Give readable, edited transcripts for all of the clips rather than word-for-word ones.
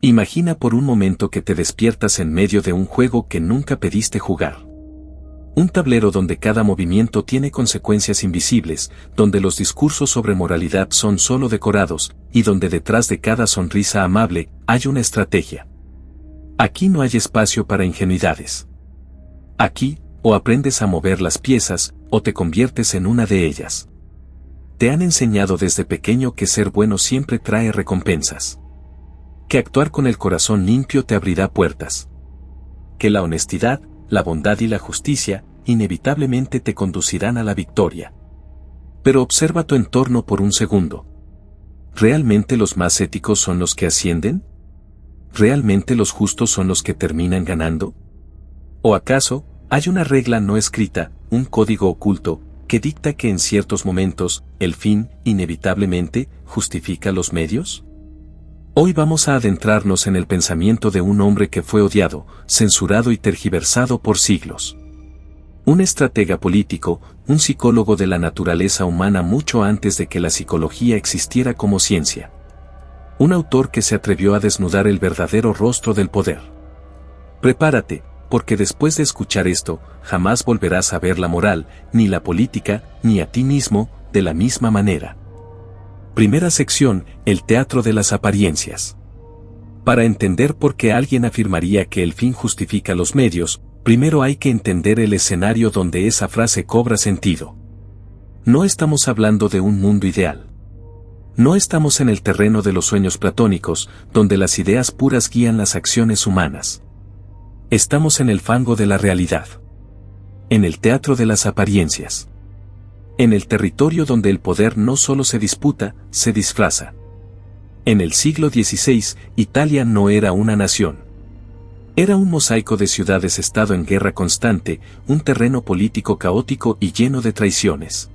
Imagina por un momento que te despiertas en medio de un juego que nunca pediste jugar. Un tablero donde cada movimiento tiene consecuencias invisibles, donde los discursos sobre moralidad son solo decorados, y donde detrás de cada sonrisa amable hay una estrategia. Aquí no hay espacio para ingenuidades. Aquí, o aprendes a mover las piezas, o te conviertes en una de ellas. Te han enseñado desde pequeño que ser bueno siempre trae recompensas. Que actuar con el corazón limpio te abrirá puertas. Que la honestidad, la bondad y la justicia, inevitablemente te conducirán a la victoria. Pero observa tu entorno por un segundo. ¿Realmente los más éticos son los que ascienden? ¿Realmente los justos son los que terminan ganando? ¿O acaso, hay una regla no escrita, un código oculto, que dicta que en ciertos momentos, el fin, inevitablemente, justifica los medios? Hoy vamos a adentrarnos en el pensamiento de un hombre que fue odiado, censurado y tergiversado por siglos. Un estratega político, un psicólogo de la naturaleza humana mucho antes de que la psicología existiera como ciencia. Un autor que se atrevió a desnudar el verdadero rostro del poder. Prepárate, porque después de escuchar esto, jamás volverás a ver la moral, ni la política, ni a ti mismo, de la misma manera. Primera sección, el teatro de las apariencias. Para entender por qué alguien afirmaría que el fin justifica los medios, primero hay que entender el escenario donde esa frase cobra sentido. No estamos hablando de un mundo ideal. No estamos en el terreno de los sueños platónicos, donde las ideas puras guían las acciones humanas. Estamos en el fango de la realidad. En el teatro de las apariencias. En el territorio donde el poder no solo se disputa, se disfraza. En el siglo XVI, Italia no era una nación. Era un mosaico de ciudades-estado en guerra constante, un terreno político caótico y lleno de traiciones.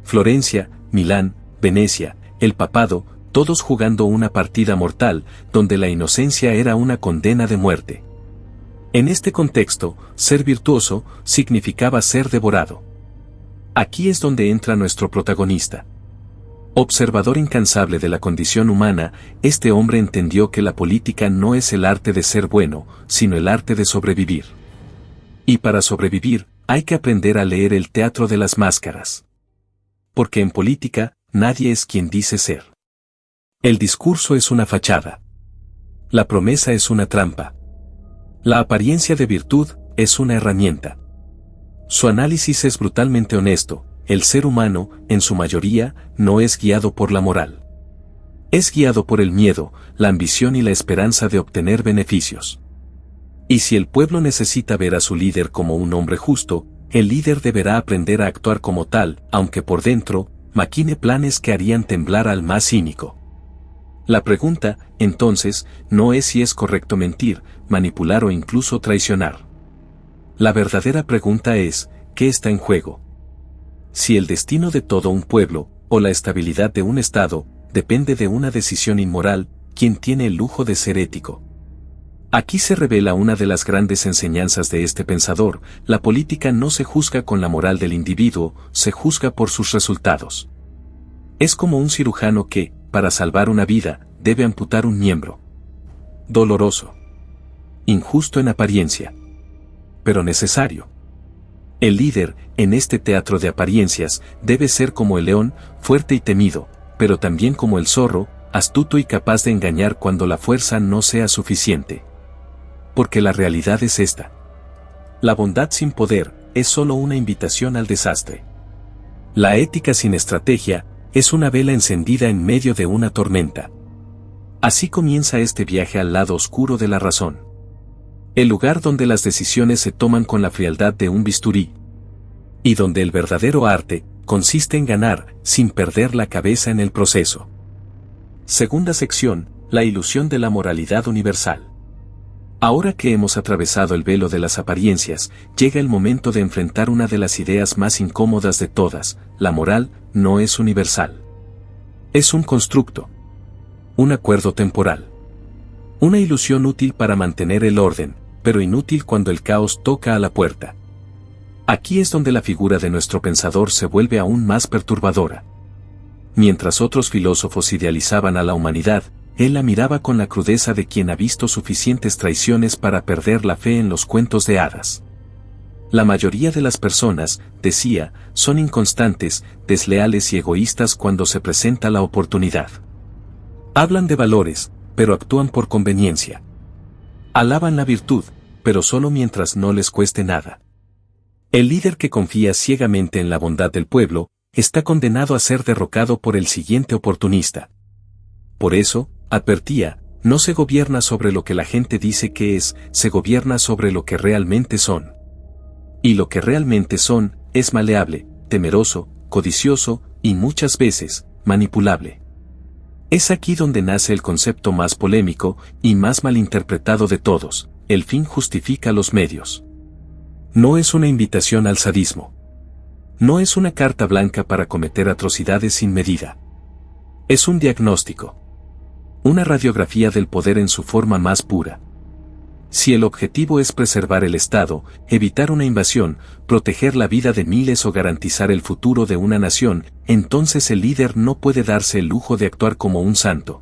Florencia, Milán, Venecia, el papado, todos jugando una partida mortal, donde la inocencia era una condena de muerte. En este contexto, ser virtuoso significaba ser devorado. Aquí es donde entra nuestro protagonista. Observador incansable de la condición humana, este hombre entendió que la política no es el arte de ser bueno, sino el arte de sobrevivir. Y para sobrevivir, hay que aprender a leer el teatro de las máscaras. Porque en política, nadie es quien dice ser. El discurso es una fachada. La promesa es una trampa. La apariencia de virtud es una herramienta. Su análisis es brutalmente honesto. El ser humano, en su mayoría, no es guiado por la moral. Es guiado por el miedo, la ambición y la esperanza de obtener beneficios. Y si el pueblo necesita ver a su líder como un hombre justo, el líder deberá aprender a actuar como tal, aunque por dentro, maquine planes que harían temblar al más cínico. La pregunta, entonces, no es si es correcto mentir, manipular o incluso traicionar. La verdadera pregunta es, ¿qué está en juego? Si el destino de todo un pueblo, o la estabilidad de un Estado, depende de una decisión inmoral, ¿quién tiene el lujo de ser ético? Aquí se revela una de las grandes enseñanzas de este pensador: la política no se juzga con la moral del individuo, se juzga por sus resultados. Es como un cirujano que, para salvar una vida, debe amputar un miembro. Doloroso. Injusto en apariencia. Pero necesario. El líder, en este teatro de apariencias, debe ser como el león, fuerte y temido, pero también como el zorro, astuto y capaz de engañar cuando la fuerza no sea suficiente. Porque la realidad es esta. La bondad sin poder es solo una invitación al desastre. La ética sin estrategia es una vela encendida en medio de una tormenta. Así comienza este viaje al lado oscuro de la razón. El lugar donde las decisiones se toman con la frialdad de un bisturí. Y donde el verdadero arte consiste en ganar, sin perder la cabeza en el proceso. Segunda sección, la ilusión de la moralidad universal. Ahora que hemos atravesado el velo de las apariencias, llega el momento de enfrentar una de las ideas más incómodas de todas: la moral no es universal. Es un constructo. Un acuerdo temporal. Una ilusión útil para mantener el orden, pero inútil cuando el caos toca a la puerta. Aquí es donde la figura de nuestro pensador se vuelve aún más perturbadora. Mientras otros filósofos idealizaban a la humanidad, él la miraba con la crudeza de quien ha visto suficientes traiciones para perder la fe en los cuentos de hadas. La mayoría de las personas, decía, son inconstantes, desleales y egoístas cuando se presenta la oportunidad. Hablan de valores, pero actúan por conveniencia. Alaban la virtud, pero solo mientras no les cueste nada. El líder que confía ciegamente en la bondad del pueblo, está condenado a ser derrocado por el siguiente oportunista. Por eso, advertía, no se gobierna sobre lo que la gente dice que es, se gobierna sobre lo que realmente son. Y lo que realmente son, es maleable, temeroso, codicioso, y muchas veces, manipulable. Es aquí donde nace el concepto más polémico, y más malinterpretado de todos: el fin justifica los medios. No es una invitación al sadismo. No es una carta blanca para cometer atrocidades sin medida. Es un diagnóstico. Una radiografía del poder en su forma más pura. Si el objetivo es preservar el Estado, evitar una invasión, proteger la vida de miles o garantizar el futuro de una nación, entonces el líder no puede darse el lujo de actuar como un santo.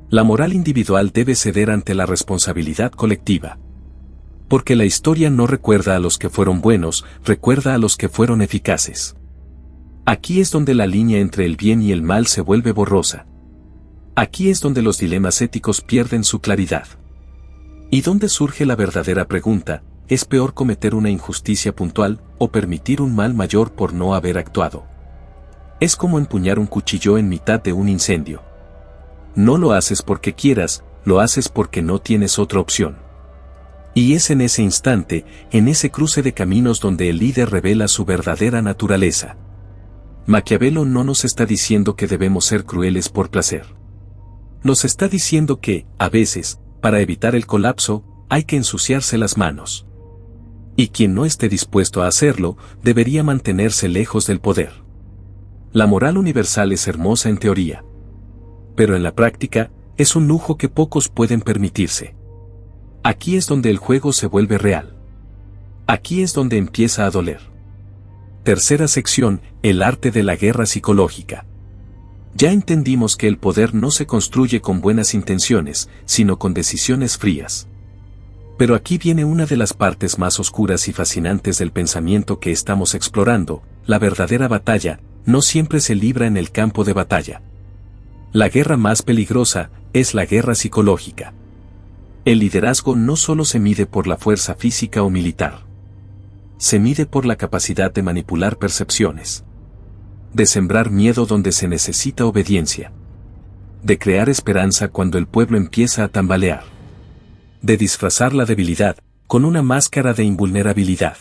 La moral individual debe ceder ante la responsabilidad colectiva. Porque la historia no recuerda a los que fueron buenos, recuerda a los que fueron eficaces. Aquí es donde la línea entre el bien y el mal se vuelve borrosa. Aquí es donde los dilemas éticos pierden su claridad. Y donde surge la verdadera pregunta: ¿es peor cometer una injusticia puntual, o permitir un mal mayor por no haber actuado? Es como empuñar un cuchillo en mitad de un incendio. No lo haces porque quieras, lo haces porque no tienes otra opción. Y es en ese instante, en ese cruce de caminos donde el líder revela su verdadera naturaleza. Maquiavelo no nos está diciendo que debemos ser crueles por placer. Nos está diciendo que, a veces, para evitar el colapso, hay que ensuciarse las manos. Y quien no esté dispuesto a hacerlo, debería mantenerse lejos del poder. La moral universal es hermosa en teoría. Pero en la práctica, es un lujo que pocos pueden permitirse. Aquí es donde el juego se vuelve real. Aquí es donde empieza a doler. Tercera sección: el arte de la guerra psicológica. Ya entendimos que el poder no se construye con buenas intenciones, sino con decisiones frías. Pero aquí viene una de las partes más oscuras y fascinantes del pensamiento que estamos explorando: la verdadera batalla no siempre se libra en el campo de batalla. La guerra más peligrosa es la guerra psicológica. El liderazgo no solo se mide por la fuerza física o militar. Se mide por la capacidad de manipular percepciones. De sembrar miedo donde se necesita obediencia. De crear esperanza cuando el pueblo empieza a tambalear. De disfrazar la debilidad con una máscara de invulnerabilidad.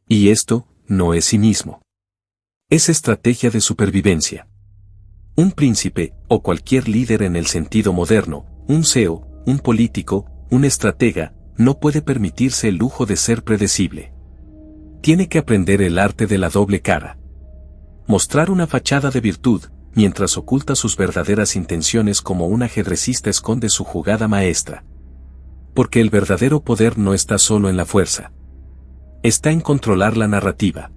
Y esto no es cinismo. Es estrategia de supervivencia. Un príncipe, o cualquier líder en el sentido moderno, un CEO, un político, un estratega, no puede permitirse el lujo de ser predecible. Tiene que aprender el arte de la doble cara. Mostrar una fachada de virtud, mientras oculta sus verdaderas intenciones, como un ajedrecista esconde su jugada maestra. Porque el verdadero poder no está solo en la fuerza. Está en controlar la narrativa.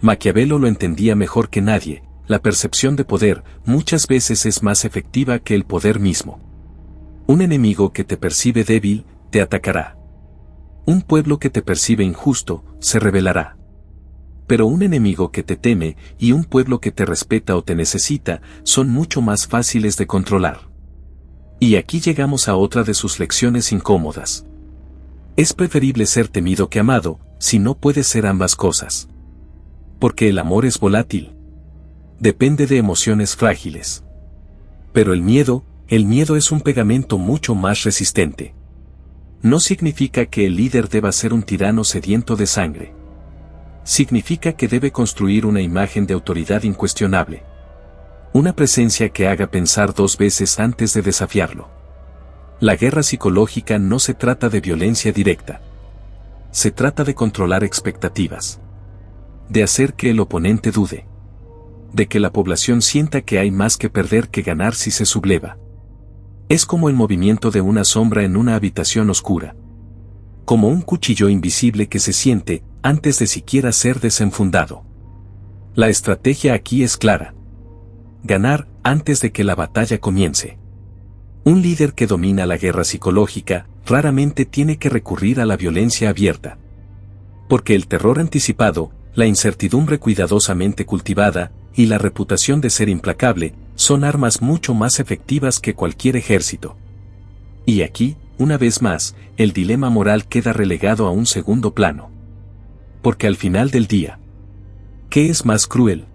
Maquiavelo lo entendía mejor que nadie: la percepción de poder muchas veces es más efectiva que el poder mismo. Un enemigo que te percibe débil, te atacará. Un pueblo que te percibe injusto, se rebelará. Pero un enemigo que te teme y un pueblo que te respeta o te necesita son mucho más fáciles de controlar. Y aquí llegamos a otra de sus lecciones incómodas. Es preferible ser temido que amado, si no puede ser ambas cosas. Porque el amor es volátil. Depende de emociones frágiles. Pero el miedo es un pegamento mucho más resistente. No significa que el líder deba ser un tirano sediento de sangre. Significa que debe construir una imagen de autoridad incuestionable. Una presencia que haga pensar dos veces antes de desafiarlo. La guerra psicológica no se trata de violencia directa. Se trata de controlar expectativas. De hacer que el oponente dude. De que la población sienta que hay más que perder que ganar si se subleva. Es como el movimiento de una sombra en una habitación oscura. Como un cuchillo invisible que se siente antes de siquiera ser desenfundado. La estrategia aquí es clara. Ganar antes de que la batalla comience. Un líder que domina la guerra psicológica raramente tiene que recurrir a la violencia abierta. Porque el terror anticipado, la incertidumbre cuidadosamente cultivada y la reputación de ser implacable son armas mucho más efectivas que cualquier ejército. Y aquí, una vez más, el dilema moral queda relegado a un segundo plano. Porque al final del día, ¿qué es más cruel?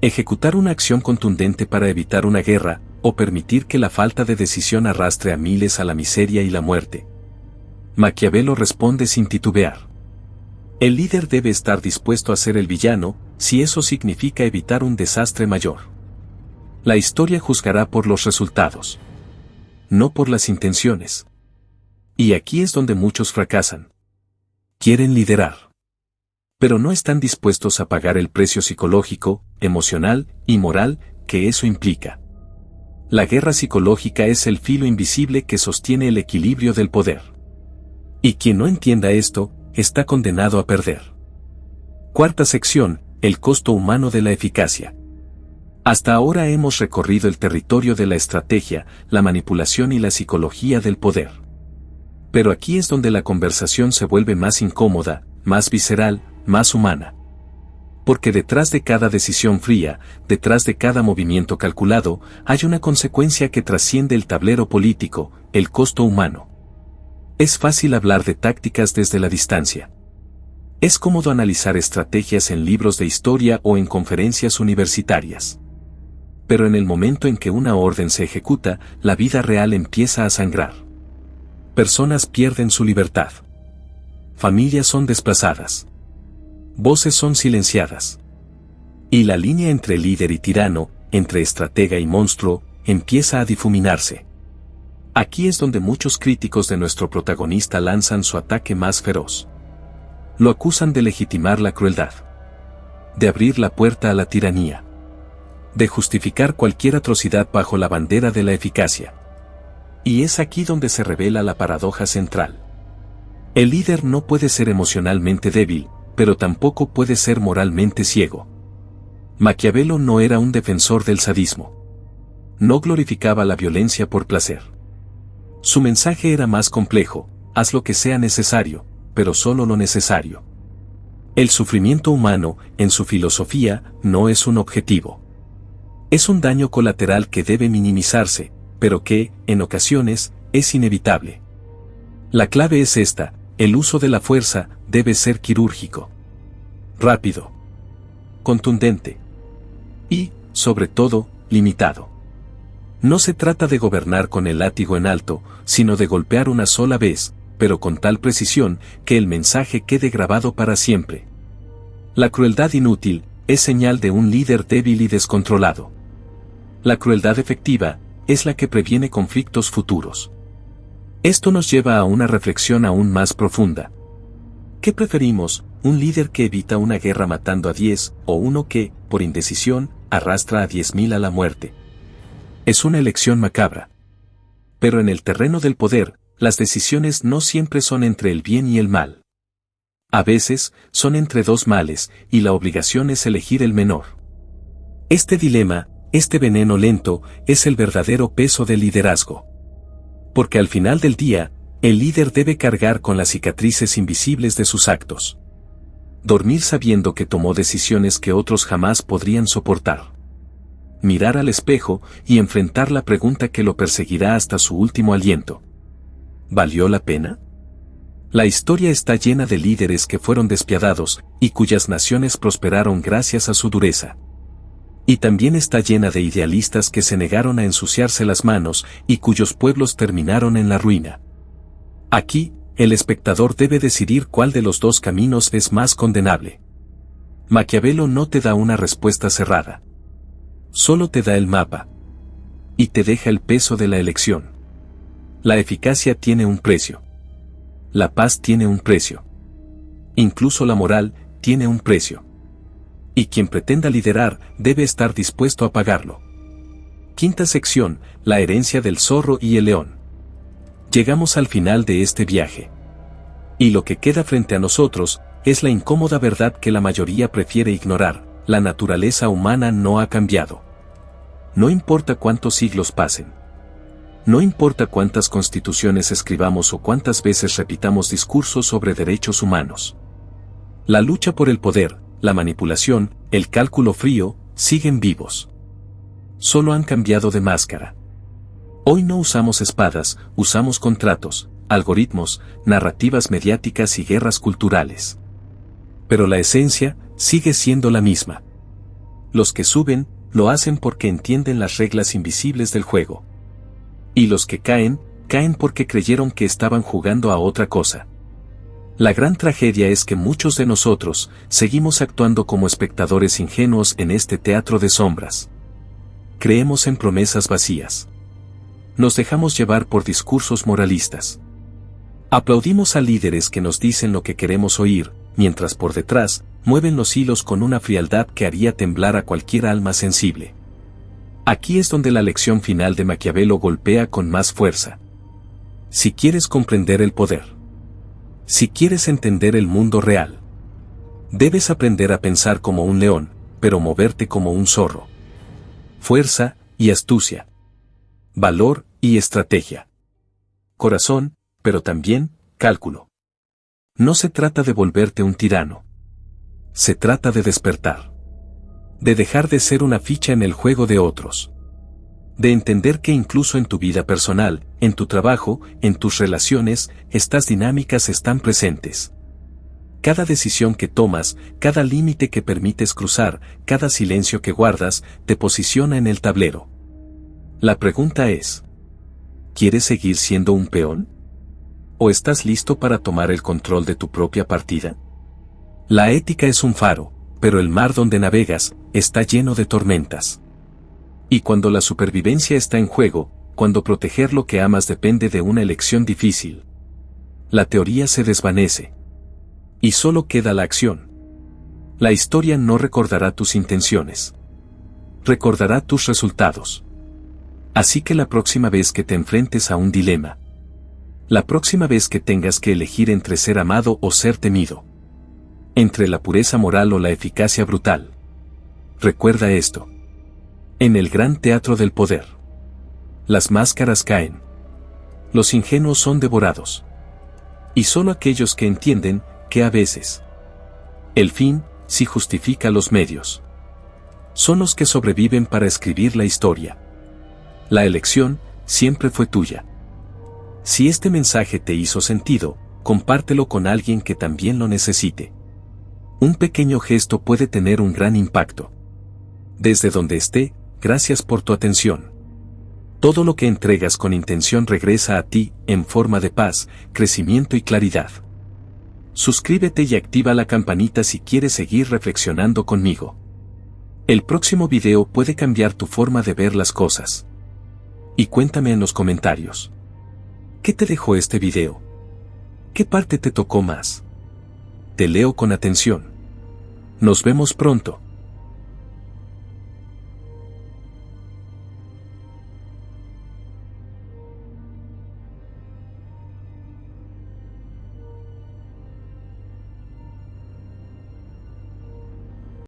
¿Ejecutar una acción contundente para evitar una guerra, o permitir que la falta de decisión arrastre a miles a la miseria y la muerte? Maquiavelo responde sin titubear. El líder debe estar dispuesto a ser el villano, si eso significa evitar un desastre mayor. La historia juzgará por los resultados, no por las intenciones. Y aquí es donde muchos fracasan. Quieren liderar, pero no están dispuestos a pagar el precio psicológico, emocional y moral que eso implica. La guerra psicológica es el filo invisible que sostiene el equilibrio del poder. Y quien no entienda esto, está condenado a perder. Cuarta sección, el costo humano de la eficacia. Hasta ahora hemos recorrido el territorio de la estrategia, la manipulación y la psicología del poder. Pero aquí es donde la conversación se vuelve más incómoda, más visceral, más humana. Porque detrás de cada decisión fría, detrás de cada movimiento calculado, hay una consecuencia que trasciende el tablero político, el costo humano. Es fácil hablar de tácticas desde la distancia. Es cómodo analizar estrategias en libros de historia o en conferencias universitarias. Pero en el momento en que una orden se ejecuta, la vida real empieza a sangrar. Personas pierden su libertad. Familias son desplazadas. Voces son silenciadas. Y la línea entre líder y tirano, entre estratega y monstruo, empieza a difuminarse. Aquí es donde muchos críticos de nuestro protagonista lanzan su ataque más feroz. Lo acusan de legitimar la crueldad, de abrir la puerta a la tiranía, de justificar cualquier atrocidad bajo la bandera de la eficacia. Y es aquí donde se revela la paradoja central. El líder no puede ser emocionalmente débil, pero tampoco puede ser moralmente ciego. Maquiavelo no era un defensor del sadismo. No glorificaba la violencia por placer. Su mensaje era más complejo: haz lo que sea necesario, pero solo lo necesario. El sufrimiento humano, en su filosofía, no es un objetivo. Es un daño colateral que debe minimizarse, pero que, en ocasiones, es inevitable. La clave es esta: el uso de la fuerza debe ser quirúrgico, rápido, contundente y, sobre todo, limitado. No se trata de gobernar con el látigo en alto, sino de golpear una sola vez, pero con tal precisión que el mensaje quede grabado para siempre. La crueldad inútil es señal de un líder débil y descontrolado. La crueldad efectiva es la que previene conflictos futuros. Esto nos lleva a una reflexión aún más profunda. ¿Qué preferimos, un líder que evita una guerra matando a 10, o uno que, por indecisión, arrastra a 10.000 a la muerte? Es una elección macabra. Pero en el terreno del poder, las decisiones no siempre son entre el bien y el mal. A veces, son entre dos males, y la obligación es elegir el menor. Este dilema, este veneno lento, es el verdadero peso del liderazgo. Porque al final del día, el líder debe cargar con las cicatrices invisibles de sus actos. Dormir sabiendo que tomó decisiones que otros jamás podrían soportar. Mirar al espejo y enfrentar la pregunta que lo perseguirá hasta su último aliento. ¿Valió la pena? La historia está llena de líderes que fueron despiadados y cuyas naciones prosperaron gracias a su dureza. Y también está llena de idealistas que se negaron a ensuciarse las manos y cuyos pueblos terminaron en la ruina. Aquí, el espectador debe decidir cuál de los dos caminos es más condenable. Maquiavelo no te da una respuesta cerrada. Solo te da el mapa. Y te deja el peso de la elección. La eficacia tiene un precio. La paz tiene un precio. Incluso la moral tiene un precio. Y quien pretenda liderar debe estar dispuesto a pagarlo. Quinta sección, la herencia del zorro y el león. Llegamos al final de este viaje. Y lo que queda frente a nosotros es la incómoda verdad que la mayoría prefiere ignorar: la naturaleza humana no ha cambiado. No importa cuántos siglos pasen. No importa cuántas constituciones escribamos o cuántas veces repitamos discursos sobre derechos humanos. La lucha por el poder, la manipulación, el cálculo frío, siguen vivos. Solo han cambiado de máscara. Hoy no usamos espadas, usamos contratos, algoritmos, narrativas mediáticas y guerras culturales. Pero la esencia sigue siendo la misma. Los que suben, lo hacen porque entienden las reglas invisibles del juego. Y los que caen, caen porque creyeron que estaban jugando a otra cosa. La gran tragedia es que muchos de nosotros seguimos actuando como espectadores ingenuos en este teatro de sombras. Creemos en promesas vacías. Nos dejamos llevar por discursos moralistas. Aplaudimos a líderes que nos dicen lo que queremos oír, mientras por detrás, mueven los hilos con una frialdad que haría temblar a cualquier alma sensible. Aquí es donde la lección final de Maquiavelo golpea con más fuerza. Si quieres comprender el poder, si quieres entender el mundo real, debes aprender a pensar como un león, pero moverte como un zorro. Fuerza y astucia. Valor y estrategia. Corazón, pero también cálculo. No se trata de volverte un tirano. Se trata de despertar. De dejar de ser una ficha en el juego de otros. De entender que incluso en tu vida personal, en tu trabajo, en tus relaciones, estas dinámicas están presentes. Cada decisión que tomas, cada límite que permites cruzar, cada silencio que guardas, te posiciona en el tablero. La pregunta es: ¿quieres seguir siendo un peón? ¿O estás listo para tomar el control de tu propia partida? La ética es un faro, pero el mar donde navegas está lleno de tormentas. Y cuando la supervivencia está en juego, cuando proteger lo que amas depende de una elección difícil, la teoría se desvanece. Y solo queda la acción. La historia no recordará tus intenciones. Recordará tus resultados. Así que la próxima vez que te enfrentes a un dilema, la próxima vez que tengas que elegir entre ser amado o ser temido, entre la pureza moral o la eficacia brutal, recuerda esto. En el gran teatro del poder, las máscaras caen. Los ingenuos son devorados. Y solo aquellos que entienden que a veces el fin sí justifica los medios son los que sobreviven para escribir la historia. La elección siempre fue tuya. Si este mensaje te hizo sentido, compártelo con alguien que también lo necesite. Un pequeño gesto puede tener un gran impacto. Desde donde esté, gracias por tu atención. Todo lo que entregas con intención regresa a ti, en forma de paz, crecimiento y claridad. Suscríbete y activa la campanita si quieres seguir reflexionando conmigo. El próximo video puede cambiar tu forma de ver las cosas. Y cuéntame en los comentarios. ¿Qué te dejó este video? ¿Qué parte te tocó más? Te leo con atención. Nos vemos pronto.